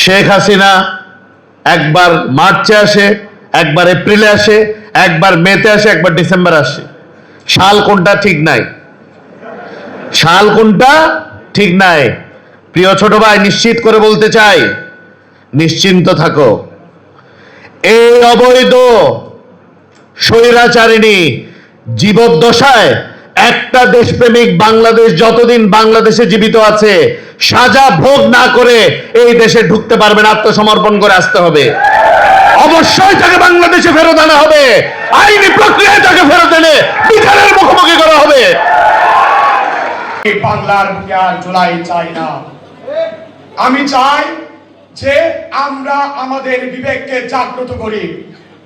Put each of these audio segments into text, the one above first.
শেখ হাসিনা একবার মার্চে আসে, একবার এপ্রিলে আসে, একবার মেতে আসে, একবার ডিসেম্বর আসে। সাল কোনটা ঠিক নাই, সাল কোনটা ঠিক নাই। প্রিয় ছোট ভাই, নিশ্চিত করে বলতে চাই, নিশ্চিন্ত থাকো। এই অবৈধ স্বৈরাচারিণী জীবদ্দশায় একটা দেশপ্রেমিক বাংলাদেশ যতদিন বাংলাদেশে জীবিত আছে সাজা ভোগ না করে এই দেশে ঢুকতে পারবে না। আত্মসমর্পণ করে আসতে হবে। অবশ্যই তাকে বাংলাদেশে ফেরত আনা হবে। আইনি প্রক্রিয়ায় তাকে ফেরত এনে বিচারের মুখোমুখি করা হবে। বাংলার বুকে আর জুলাই চাই না। আমি চাই যে আমরা আমাদের বিবেককে জাগ্রত করি,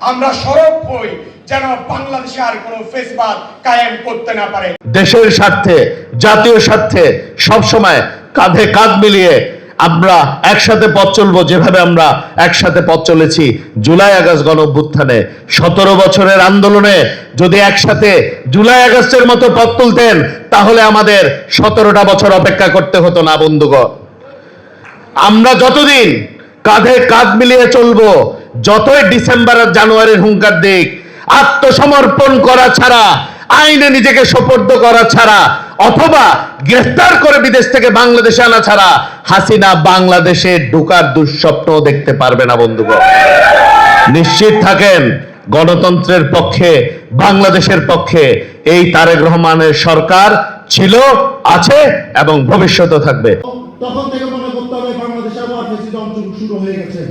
আমরা সরব হই, যেন বাংলাদেশে আর কোনো ফেসবাদ কায়েম করতে না পারে। দেশের স্বার্থে, জাতীয় স্বার্থে সবসময় কাঁধে কাঁধ মিলিয়ে আমরা একসাথে পথ চলবো, যেভাবে আমরা একসাথে পথ চলেছি জুলাই আগস্ট গণ অভ্যুত্থানে। 17 বছরের আন্দোলনে যদি একসাথে জুলাই আগস্টের মতো পথ তুলতেন তাহলে আমাদের 17টা বছর অপেক্ষা করতে হতো না বন্ধুগণ। আমরা যতদিন কাঁধে কাঁধ মিলিয়ে চলবো, যতই ডিসেম্বর আর জানুয়ারির হুঙ্কার দিক, আত্মসমর্পণ করা ছাড়া, আইনে নিজেকে সোপর্দ করা ছাড়া, অথবা গ্রেফতার করে বিদেশ থেকে বাংলাদেশে আনা ছাড়া হাসিনা বাংলাদেশে ঢোকার দুঃস্বপ্ন দেখতে পারবে না বন্ধুগণ। নিশ্চিত থাকেন, গণতন্ত্রের পক্ষে, বাংলাদেশের পক্ষে এই তারেক রহমানের সরকার ছিল, আছে এবং ভবিষ্যতে থাকবে। তখন থেকে মনে করতে হবে বাংলাদেশে আবার ফ্যাসিজম শুরু হয়ে গেছে।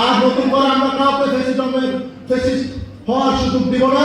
আর নতুন করে আমরা কাউকে ফ্যাসিস্ট হওয়ার সুযোগ দিব না।